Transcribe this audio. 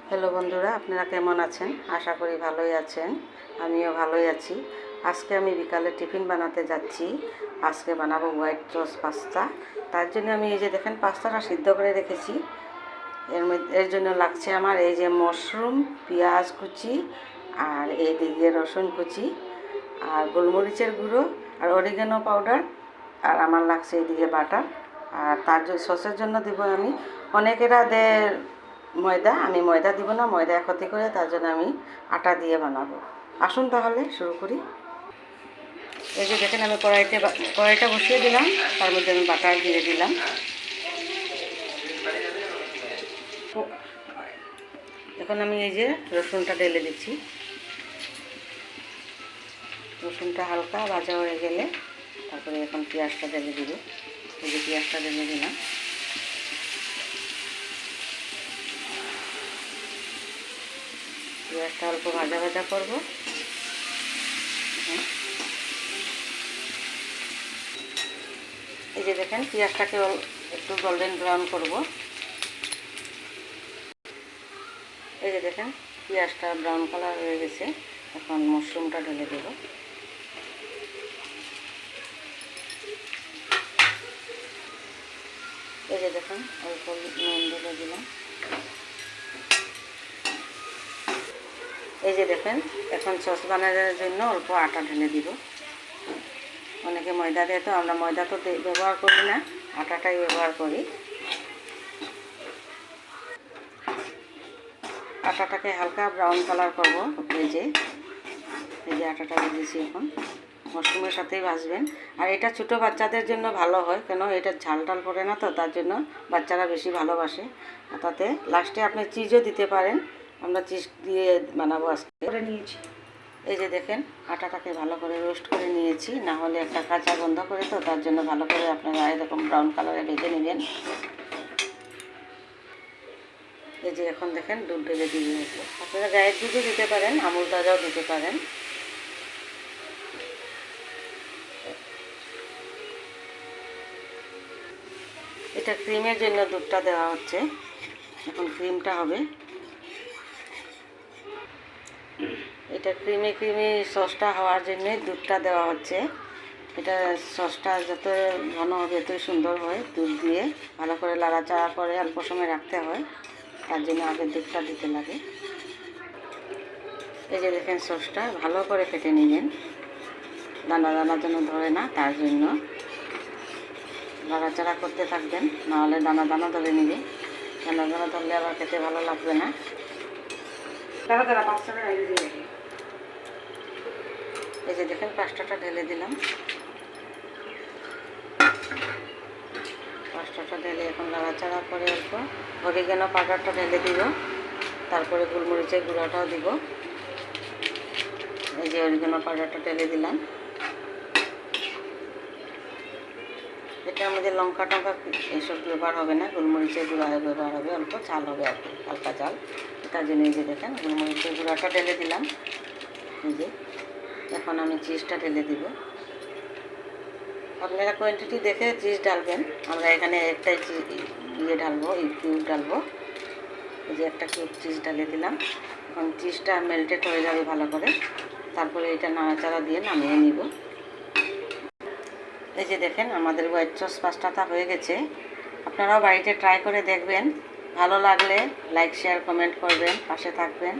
Hello বন্ধুরা, আপনারা কেমন আছেন? আশা করি ভালোই আছেন। আমিও ভালোই আছি। আজকে আমি বিকালে টিফিন বানাতে যাচ্ছি। আজকে বানাবো হোয়াইট সস পাস্তা। তার জন্য আমি এই যে দেখেন পাস্তাটা সিদ্ধ করে রেখেছি। এর জন্য লাগছে আমার এই যে মাশরুম, পেঁয়াজ কুচি, আর এইদিকে রসুন কুচি, আর গোলমরিচের গুঁড়ো, আর অরিগানো পাউডার, আর আমার লাগছে এইদিকে বাটার। আর তার সসের জন্য দিব আমি, অনেকেরা দেয় ময়দা, আমি ময়দা দিব না, ময়দা ক্ষতি করে, তার জন্য আমি আটা দিয়ে বানাবো। আসুন তাহলে শুরু করি। এই যে দেখেন আমি কড়াইটা বসিয়ে দিলাম, তার মধ্যে আমি বাটার দিয়ে দিলাম। এখন আমি এই যে রসুনটা ঢেলে দিচ্ছি। রসুনটা হালকা ভাজা হয়ে গেলে তারপরে এখন পেঁয়াজটা ঢেলে দিব। এই যে পেঁয়াজটা ঢেলে দিলাম। পেঁয়াজটা অল্প ভাজা ভাজা করব। এই যে দেখেন পেঁয়াজটাকে একটু গোল্ডেন ব্রাউন করব। এই যে দেখেন পেঁয়াজটা ব্রাউন কালার হয়ে গেছে। এখন মাশরুমটা ঢেলে দেব। এই যে দেখেন অল্প নুন ঢেলে দিলাম। এই যে দেখেন এখন সস বানানোর জন্য অল্প আটা ঢেলে দিব। অনেকে ময়দা দেয়, তো আমরা ময়দা তো ব্যবহার করি না, আটাটাই ব্যবহার করি। আটাটাকে হালকা ব্রাউন কালার করব। এই যে আটাটা দিয়েছি, এখন মাশরুমের সাথেই ভাজবেন। আর এটা ছোটো বাচ্চাদের জন্য ভালো হয়, কেন এটা ঝাল টাল পড়ে না, তো তার জন্য বাচ্চারা বেশি ভালোবাসে। আর তাতে লাস্টে আপনি চিজও দিতে পারেন। আমরা চিজ দিয়ে বানাবো আজকে। করে নিয়েছি। এই যে দেখেন আটাটাকে ভালো করে রোস্ট করে নিয়েছি, না হলে একটা কাঁচা গন্ধ করে, তো তার জন্য ভালো করে আপনারা এরকম ব্রাউন কালারে ভেজে নেবেন। এই যে এখন দেখেন দুধ ঢেলে দিয়ে নিয়েছি। আপনারা গায়ের দুধও দিতে পারেন, আমুল তাজাও দিতে পারেন। এটা ক্রিমের জন্য দুধটা দেওয়া হচ্ছে। এখন ক্রিমটা হবে। এটা ক্রিমি সসটা হওয়ার জন্যে দুধটা দেওয়া হচ্ছে। এটা সসটা যত ঘন হবে এতই সুন্দর হয়। দুধ দিয়ে ভালো করে লাড়াচাড়া করে অল্প সময় রাখতে হয়, তার জন্য আগে দুধটা দিতে লাগে। এই যে দেখেন সসটা ভালো করে ফেটে নেবেন, দানা দানা যেন ধরে না, তার জন্য নাড়াচাড়া করতে থাকবেন, নাহলে দানা দানা ধরে নেবে। দানা দানা ধরলে আবার খেতে ভালো লাগবে না। এই যে দেখেন পাস্তাটা ঢেলে দিলাম। পাস্তাটা ঢেলে এখন নাড়াচাড়া করে অল্প অরিগানো পাউডারটা ঢেলে দিব, তারপরে গোলমরিচের গুঁড়াটাও দিব। এই যে অরিগানো পাউডারটা ঢেলে দিলাম। এটা আমাদের লঙ্কা টঙ্কা এসব ব্যবহার হবে না, গোলমরিচের গুঁড়া ব্যবহার হবে, অল্প ঝাল হবে আর কি, হালকা ঝাল। তার জন্য এই যে দেখেন গোলমরিচের গুঁড়াটা ঢেলে দিলাম। এই যে এখন আমি চিজটা ঢেলে দিব। আপনারা কোয়ান্টিটি দেখে চিজ ঢালবেন। আমরা এখানে একটাই ঢালবো, কিউব ঢালবো। এই যে একটা কিউব চিজ ঢালে দিলাম। এখন চিজটা মেল্টেড হয়ে যাবে ভালো করে, তারপরে এটা নাড়াচাড়া দিয়ে নামিয়ে নিব। এই যে দেখেন আমাদের হোয়াইট সস পাস্তাটা হয়ে গেছে। আপনারাও বাড়িতে ট্রাই করে দেখবেন। ভালো লাগলে লাইক শেয়ার কমেন্ট করবেন, পাশে থাকবেন।